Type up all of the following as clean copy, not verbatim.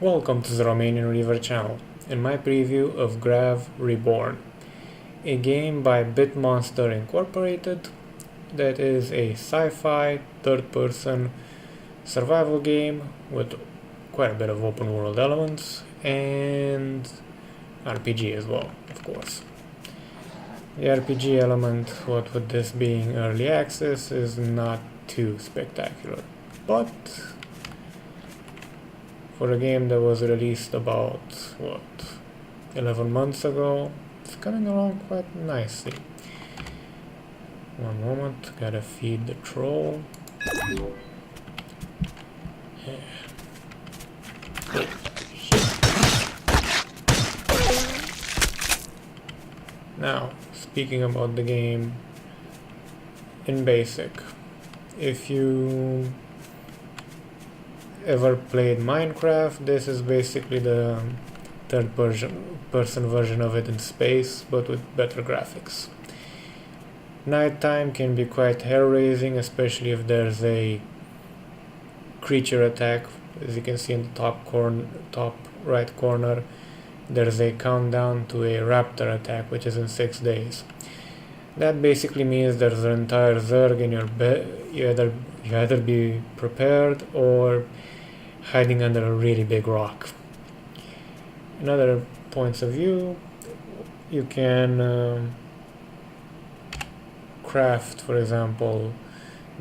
Welcome to the Romanian River channel, in my preview of GRAV Reborn, a game by Monster Incorporated that is a sci-fi third-person survival game with quite a bit of open world elements and RPG as well, of course. The RPG element, what with this being early access, is not too spectacular, but for a game that was released about, 11 months ago, it's coming along quite nicely. One moment, gotta feed the troll. Yeah. Now, speaking about the game in basic, if you ever played Minecraft, this is basically the third person version of it in space, but with better graphics. Nighttime can be quite hair-raising, especially if there's a creature attack. As you can see in the top right corner, there's a countdown to a raptor attack, which is in 6 days. That basically means there's an entire Zerg in your bed. You either be prepared or hiding under a really big rock. In other points of view, you can craft, for example,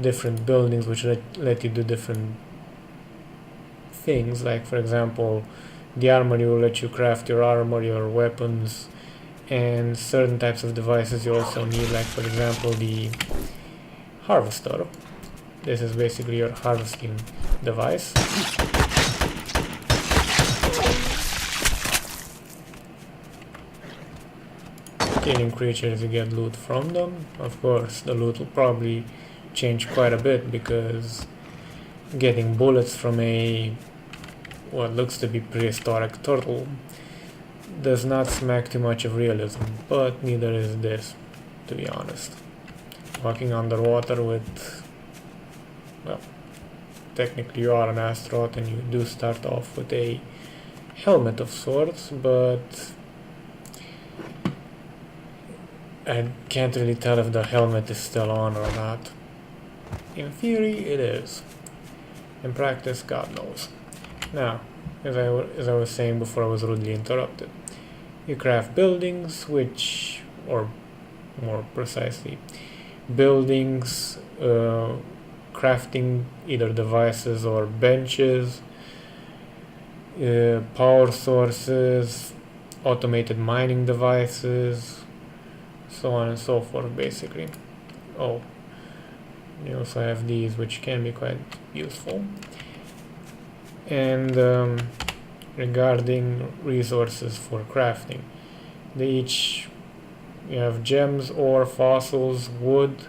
different buildings which let you do different things. Like, for example, the armory will let you craft your armor, your weapons, and certain types of devices you also need, like for example the harvester. This is basically your harvesting device. Killing creatures, you get loot from them. Of course, the loot will probably change quite a bit, because getting bullets from a what looks to be prehistoric turtle does not smack too much of realism, but neither is this, to be honest. Walking underwater with, well, technically you are an astronaut and you do start off with a helmet of sorts, but I can't really tell if the helmet is still on or not. In theory it is. In practice, God knows. Now, as I was saying before I was rudely interrupted, you craft buildings, or more precisely, buildings, crafting either devices or benches, power sources, automated mining devices, so on and so forth, basically. Oh, you also have these, which can be quite useful. And regarding resources for crafting, you have gems, ore, fossils, wood,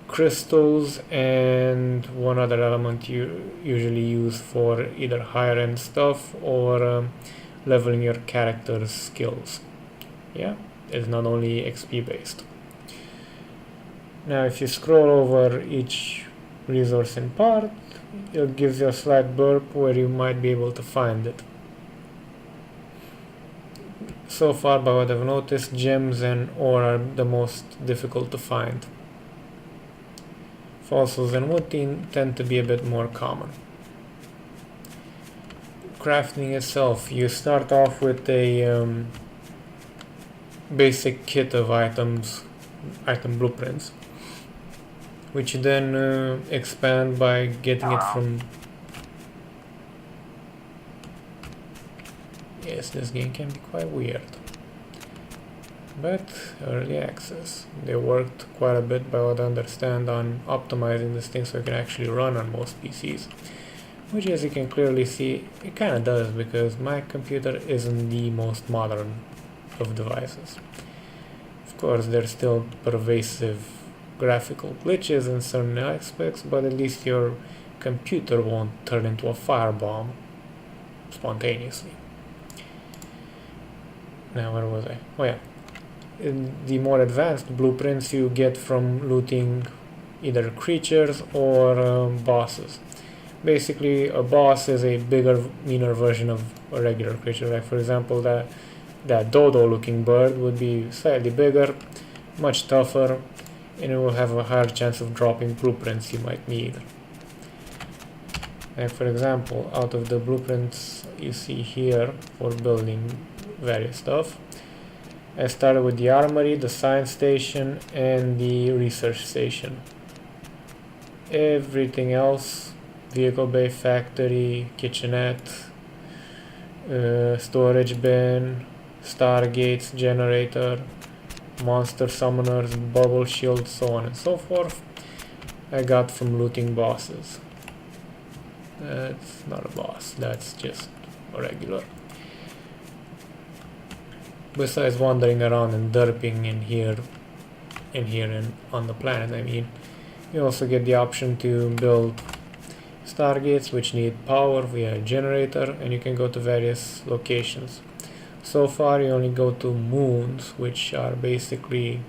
crystals, and one other element you usually use for either higher end stuff or leveling your character's skills. Yeah, it's not only XP based. Now if you scroll over each resource in part, it gives you a slight blurb where you might be able to find it. So far, by what I've noticed, gems and ore are the most difficult to find. Fossils and wood tend to be a bit more common. Crafting itself, you start off with a basic kit of item blueprints, which you then expand by getting it from... Yes, this game can be quite weird. But early access. They worked quite a bit, by what I understand, on optimizing this thing so it can actually run on most PCs. Which, as you can clearly see, it kinda does, because my computer isn't the most modern of devices. Of course, there's still pervasive graphical glitches in certain aspects, but at least your computer won't turn into a firebomb spontaneously. Now, where was I? Oh yeah. In the more advanced blueprints you get from looting either creatures or bosses. Basically, a boss is a bigger, meaner version of a regular creature. Like for example, that dodo-looking bird would be slightly bigger, much tougher, and it will have a higher chance of dropping blueprints you might need. Like for example, out of the blueprints you see here for building various stuff, I started with the armory, the science station, and the research station. Everything else, vehicle bay, factory, kitchenette, storage bin, stargates, generator, monster summoners, bubble shield, so on and so forth, I got from looting bosses. That's not a boss, that's just a regular. Besides wandering around and derping in here and on the planet, I mean, you also get the option to build stargates which need power via a generator, and you can go to various locations. So far you only go to moons, which are basically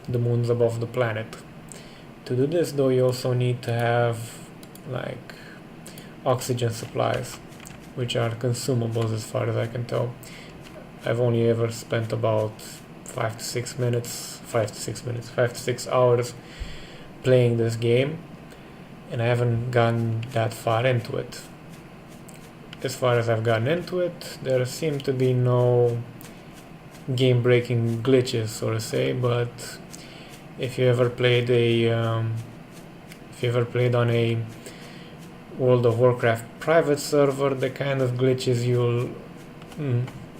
the moons above the planet. To do this though, you also need to have like oxygen supplies, which are consumables as far as I can tell. I've only ever spent about 5 to 6 hours playing this game, and I haven't gotten that far into it. As far as I've gotten into it, there seem to be no game-breaking glitches, so to say, but if you ever played on a World of Warcraft private server, the kind of glitches you'll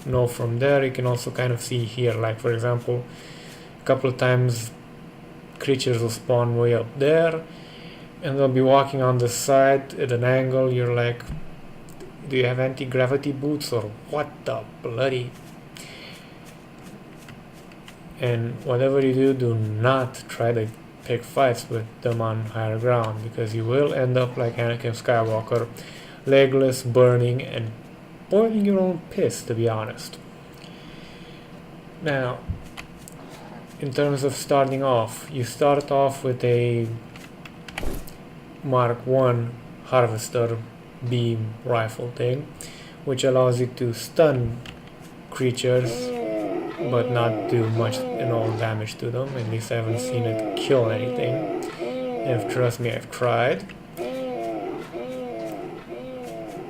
know from there, you can also kind of see here. Like for example, a couple of times creatures will spawn way up there, and they'll be walking on the side at an angle. You're like, do you have anti-gravity boots or what the bloody? And whatever you do, do not try to pick fights with them on higher ground, because you will end up like Anakin Skywalker, legless, burning, and boiling your own piss, to be honest. Now, in terms of starting off, you start off with a Mark 1 harvester beam rifle thing, which allows you to stun creatures but not do much damage to them. At least I haven't seen it kill anything, and trust me, I've tried.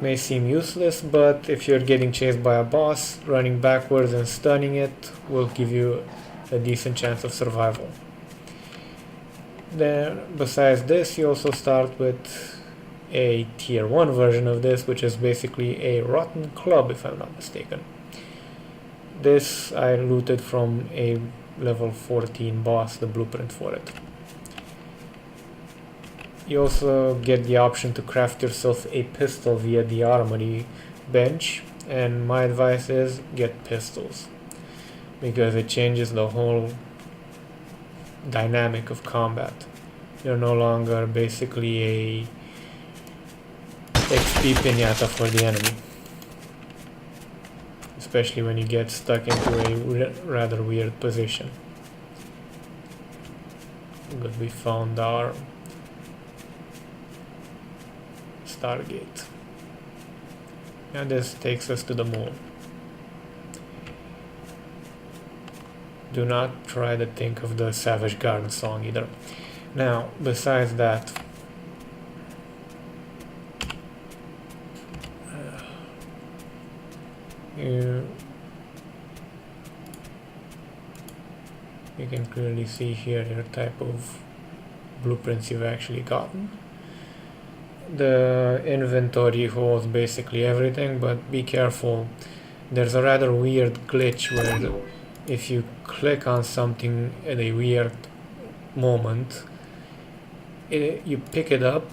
May seem useless, but if you're getting chased by a boss, running backwards and stunning it will give you a decent chance of survival. Then besides this, you also start with a tier 1 version of this, which is basically a rotten club, if I'm not mistaken. This I looted from a level 14 boss, the blueprint for it. You also get the option to craft yourself a pistol via the armory bench, and my advice is get pistols, because it changes the whole dynamic of combat. You're no longer basically a XP pinata for the enemy, especially when you get stuck into a rather weird position. But we found our Stargate, and this takes us to the moon. Do not try to think of the Savage Garden song either. Now, besides that, you can clearly see here your type of blueprints you've actually gotten. The inventory holds basically everything, but be careful. There's a rather weird glitch where if you click on something at a weird moment, you pick it up,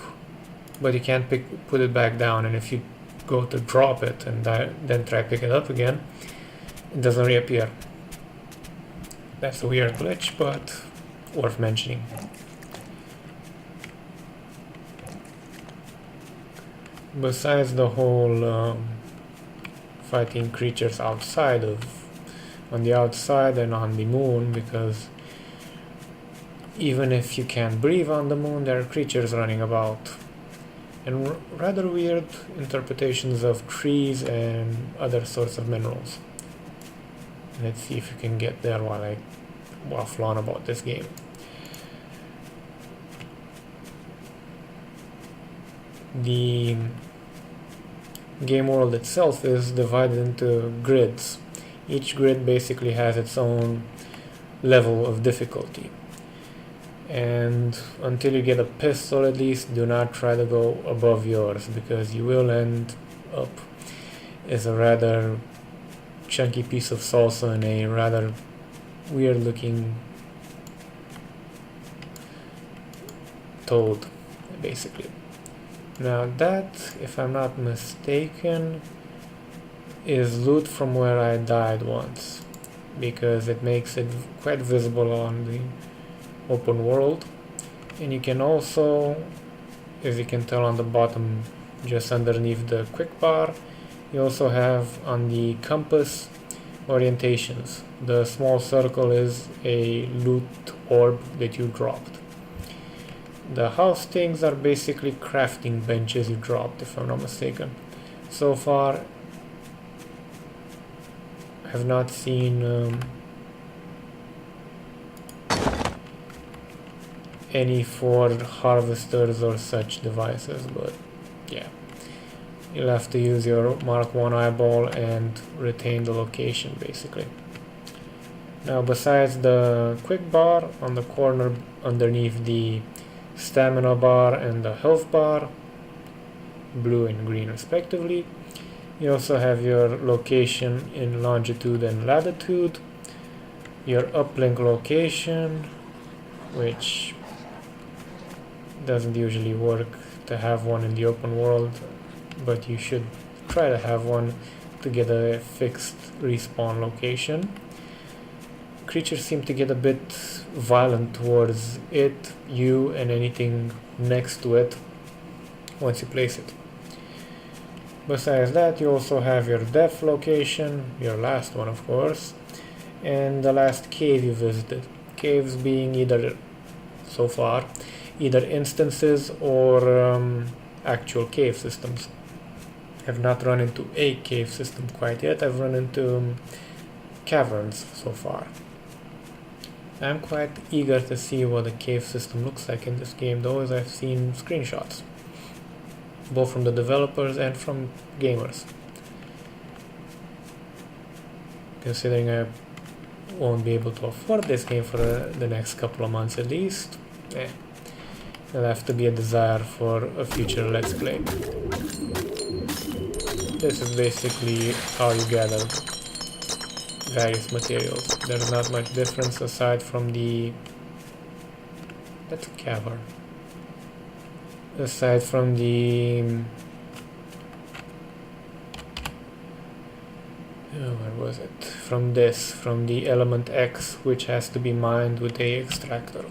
but you can't put it back down, and if you go to drop it and then try pick it up again, it doesn't reappear. That's a weird glitch, but worth mentioning. Besides the whole fighting creatures on the outside and on the moon, because even if you can't breathe on the moon, there are creatures running about. and rather weird interpretations of trees and other sorts of minerals. Let's see if you can get there while I waffle on about this game. The game world itself is divided into grids. Each grid basically has its own level of difficulty. And until you get a pistol, at least, do not try to go above yours, because you will end up as a rather chunky piece of salsa in a rather weird looking toad, basically. Now that, if I'm not mistaken, is loot from where I died once, because it makes it quite visible on the open world. And you can also, as you can tell on the bottom, just underneath the quick bar, you also have on the compass orientations. The small circle is a loot orb that you dropped. The house things are basically crafting benches you dropped, if I'm not mistaken. So far, I have not seen any for harvesters or such devices, but yeah, you'll have to use your Mark 1 eyeball and retain the location, basically. Now, besides the quick bar on the corner underneath the stamina bar and the health bar, blue and green respectively, you also have your location in longitude and latitude, your uplink location, which doesn't usually work to have one in the open world, but you should try to have one to get a fixed respawn location. Creatures seem to get a bit violent towards it, you, and anything next to it once you place it. Besides that, you also have your death location, your last one of course, and the last cave you visited. Caves being either, so far, either instances or actual cave systems. I have not run into a cave system quite yet. I've run into caverns so far. I'm quite eager to see what a cave system looks like in this game, though, as I've seen screenshots, both from the developers and from gamers. Considering I won't be able to afford this game for the next couple of months at least, it'll have to be a desire for a future Let's Play. This is basically how you gather various materials. There's not much difference aside from the... that's a cavern. Aside from the... where was it? From the element X, which has to be mined with a extractor.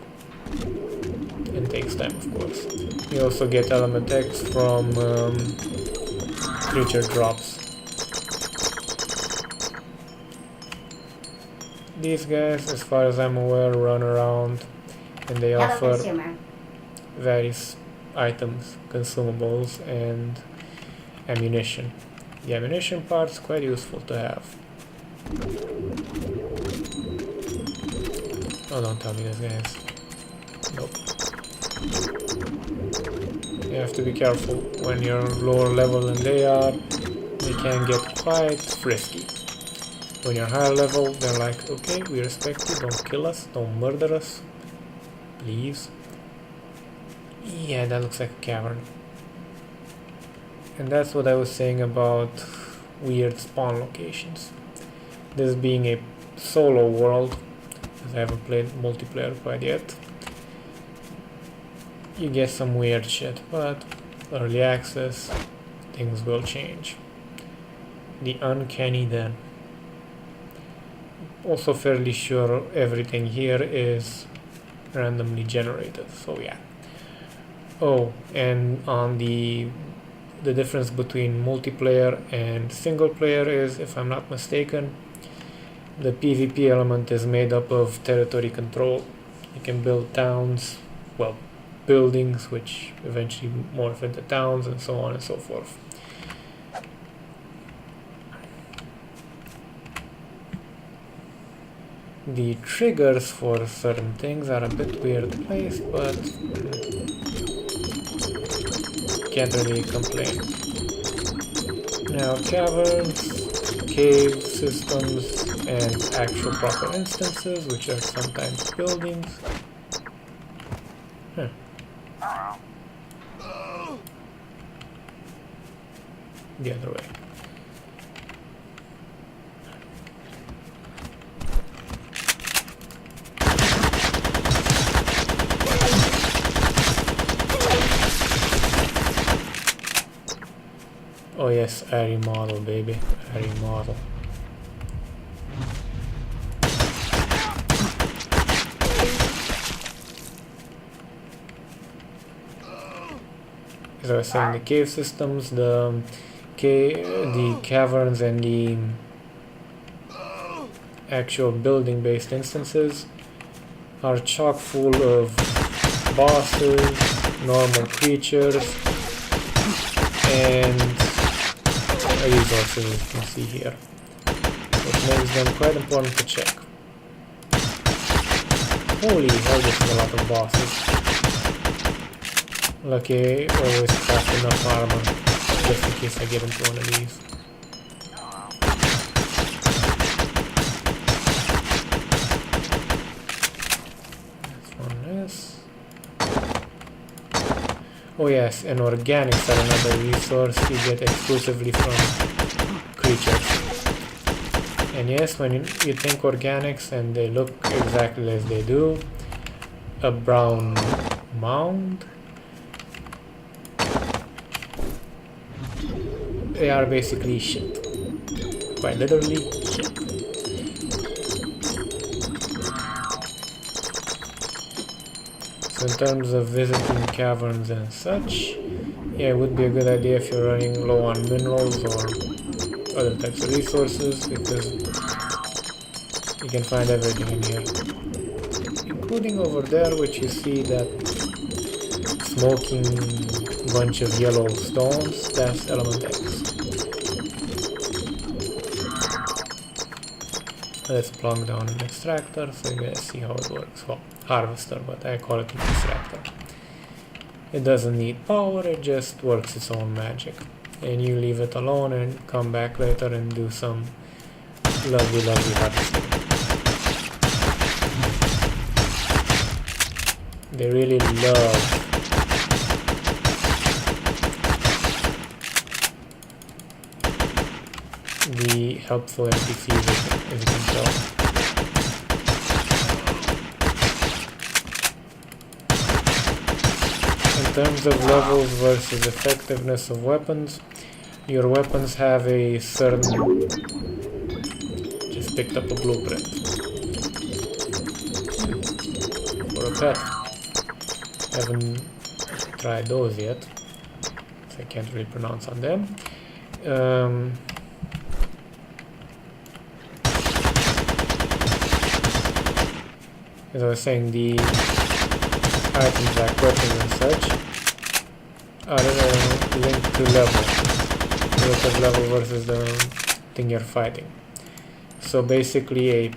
And takes time, of course. You also get element X from creature drops. These guys, as far as I'm aware, run around and they offer various items, consumables, and ammunition. The ammunition part's quite useful to have. Oh, don't tell me this, guys. Nope. You have to be careful. When you're lower level than they are, they can get quite frisky. When you're higher level, they're like, okay, we respect you, don't kill us, don't murder us, please. Yeah, that looks like a cavern. And that's what I was saying about weird spawn locations. This being a solo world, as I haven't played multiplayer quite yet, you get some weird shit, but early access, things will change. The uncanny den. Also fairly sure everything here is randomly generated, so yeah. Oh, and on the difference between multiplayer and single player is, if I'm not mistaken, the PvP element is made up of territory control. You can build towns, well, buildings, which eventually morph into towns, and so on and so forth. The triggers for certain things are a bit weird placed, but can't really complain. Now, caverns, cave systems, and actual proper instances, which are sometimes buildings. The other way. Oh yes, ARI model, baby. ARI model. As I was saying, the cave systems, the caverns, and the actual building-based instances are chock full of bosses, normal creatures, and resources, as you can see here, which makes them quite important to check. Holy hell, this is a lot of bosses. Lucky I always craft enough armor just in case I get into one of these. That's one less. Oh yes, and organics are another resource you get exclusively from creatures. And yes, when you think organics and they look exactly as they do, a brown mound, they are basically shit. Quite literally shit. So in terms of visiting caverns and such, yeah, it would be a good idea if you're running low on minerals or other types of resources, because you can find everything in here. Including over there, which you see that smoking bunch of yellow stones, that's element X. Let's plunk down an extractor so you guys see how it works. Well, harvester, but I call it an extractor. It doesn't need power, it just works its own magic. And you leave it alone and come back later and do some lovely harvesting. They really love the helpful NPCs, as you can tell. In terms of levels versus effectiveness of weapons, your weapons have a certain... Just picked up a blueprint for a pet. Haven't tried those yet, so I can't really pronounce on them. As I was saying, the items like weapons and such are linked to level. Relative level versus the thing you're fighting. So basically a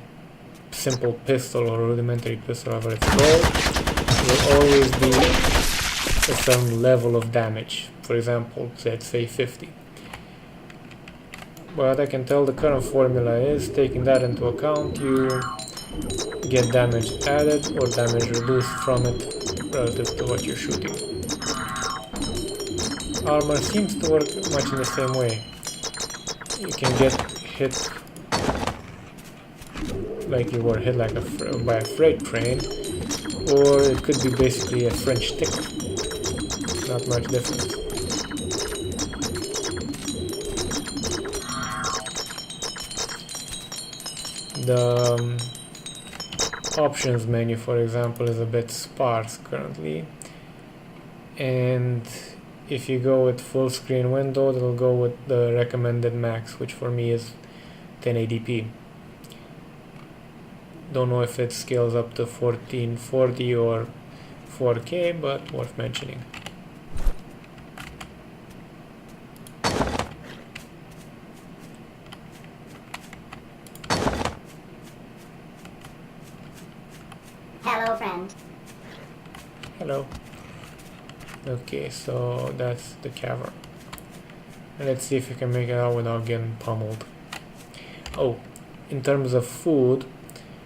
simple pistol or rudimentary pistol, however it's called, will always be a certain level of damage. For example, let's say 50. What I can tell the current formula is, taking that into account, you get damage added or damage reduced from it relative to what you're shooting. Armor seems to work much in the same way. You can get hit like you were hit like by a freight train, or it could be basically a French tickle. Not much difference. The options menu, for example, is a bit sparse currently, and if you go with full screen window, it'll go with the recommended max, which for me is 1080p. Don't know if it scales up to 1440 or 4K, but worth mentioning. Hello, friend. Hello. Okay, so that's the cavern. Let's see if you can make it out without getting pummeled. Oh, in terms of food,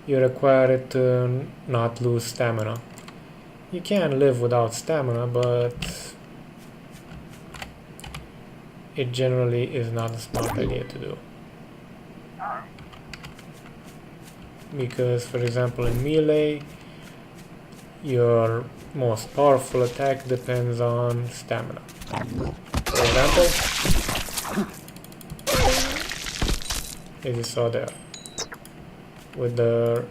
you require it to not lose stamina. You can live without stamina, but it generally is not a smart idea to do. Because, for example, in melee, your most powerful attack depends on stamina. For example, as you saw there, with the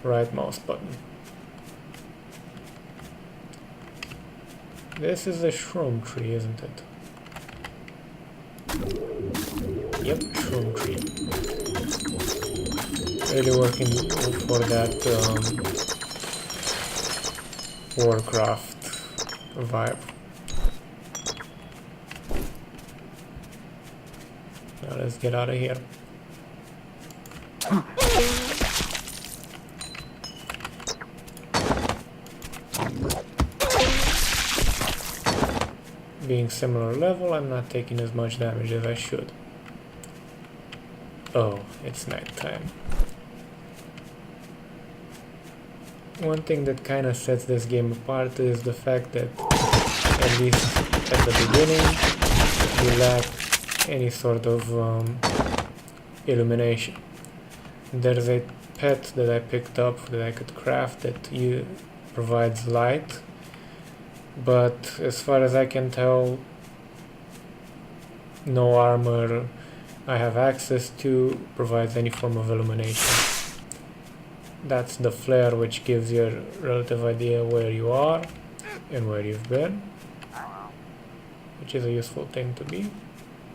right mouse button. This is a shroom tree, isn't it? Yep, shroom tree. Really working for that Warcraft vibe. Now let's get out of here. Being similar level, I'm not taking as much damage as I should. Oh, it's nighttime. One thing that kind of sets this game apart is the fact that, at least at the beginning, you lack any sort of illumination. There's a pet that I picked up that I could craft that provides light, but as far as I can tell, no armor I have access to provides any form of illumination. That's the flare, which gives you a relative idea where you are and where you've been, which is a useful thing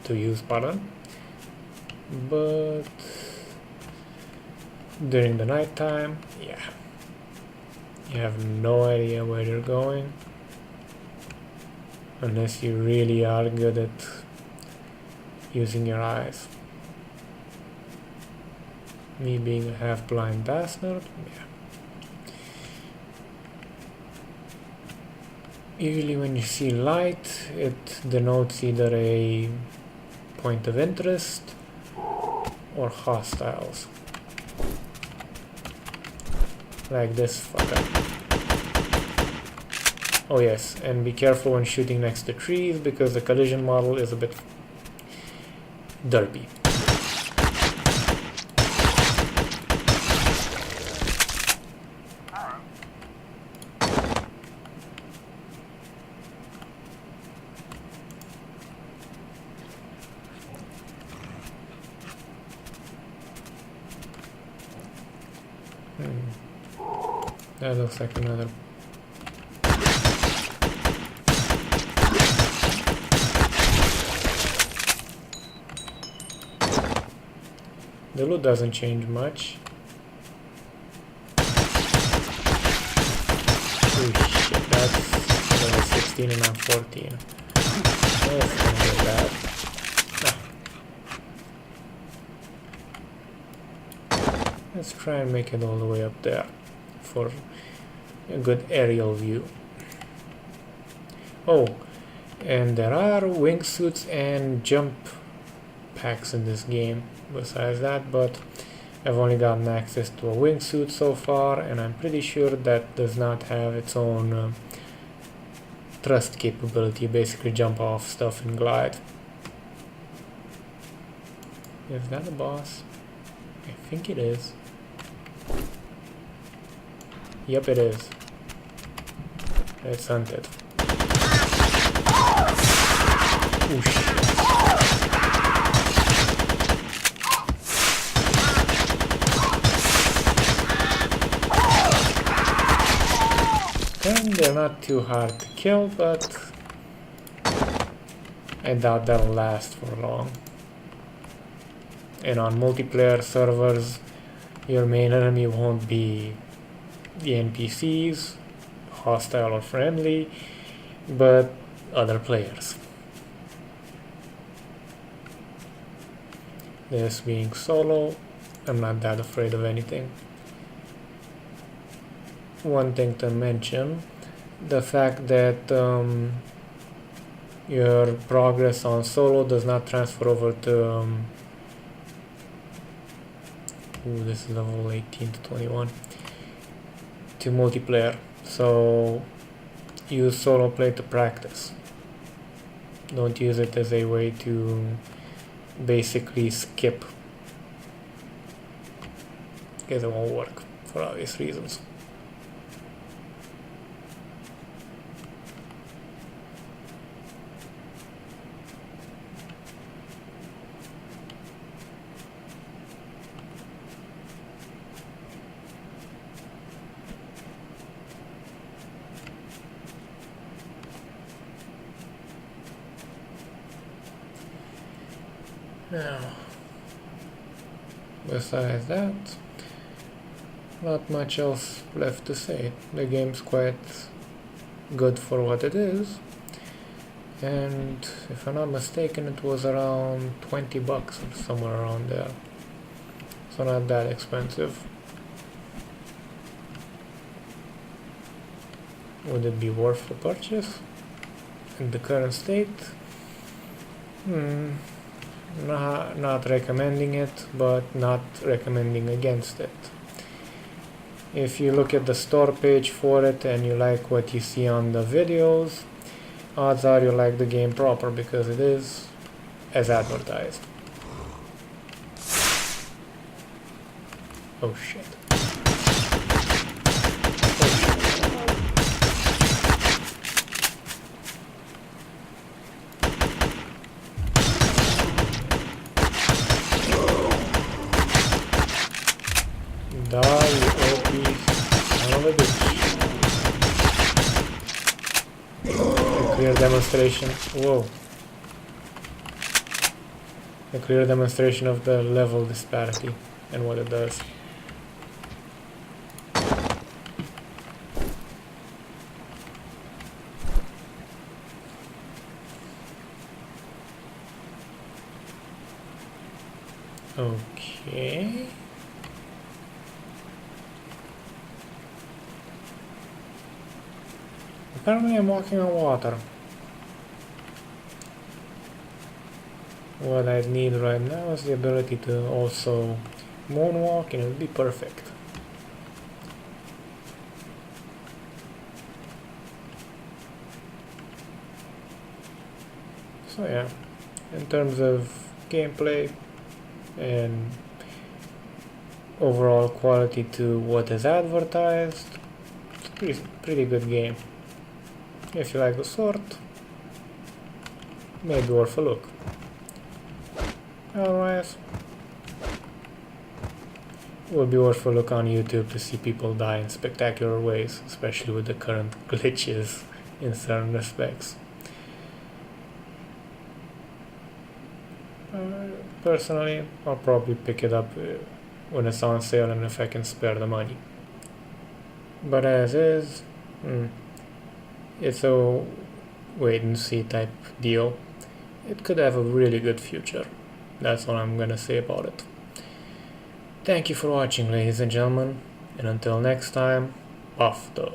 to use, pardon. But during the night time, yeah, you have no idea where you're going, unless you really are good at using your eyes. Me being a half-blind bastard, yeah. Usually when you see light, it denotes either a point of interest or hostiles. Like this fucker. Oh yes, and be careful when shooting next to trees, because the collision model is a bit derpy. That looks like another. The loot doesn't change much. Oh shit, that's level 16 and I'm 14. That's not good bad. Let's try and make it all the way up there for a good aerial view. Oh, and there are wingsuits and jump packs in this game besides that, but I've only gotten access to a wingsuit so far, and I'm pretty sure that does not have its own thrust capability. You basically jump off stuff and glide. Is that a boss? I think it is. Yep, it is. Let's hunt it. Oh shit. And they're not too hard to kill, but I doubt that'll last for long. And on multiplayer servers, your main enemy won't be the NPCs, hostile or friendly, but other players. This being solo, I'm not that afraid of anything. One thing to mention, the fact that your progress on solo does not transfer over to this is level 18 to 21 to multiplayer, so use solo play to practice. Don't use it as a way to basically skip, because it won't work for obvious reasons. Now, besides that, not much else left to say. The game's quite good for what it is, and if I'm not mistaken, it was around 20 bucks or somewhere around there, so not that expensive. Would it be worth the purchase in the current state? Not recommending it, but not recommending against it. If you look at the store page for it and you like what you see on the videos, odds are you like the game proper, because it is as advertised. Oh shit. Die, you OP son of a bitch. A clear demonstration. Whoa. A clear demonstration of the level disparity and what it does. Okay. Apparently I'm walking on water. What I need right now is the ability to also moonwalk, and it would be perfect. So yeah, in terms of gameplay and overall quality to what is advertised, it's pretty good game. If you like the sort, maybe worth a look. Otherwise, it would be worth a look on YouTube to see people die in spectacular ways, especially with the current glitches in certain respects. Personally, I'll probably pick it up when it's on sale and if I can spare the money. But as is, it's a wait and see type deal. It could have a really good future. That's all I'm gonna say about it. Thank you for watching, ladies and gentlemen, and until next time, after.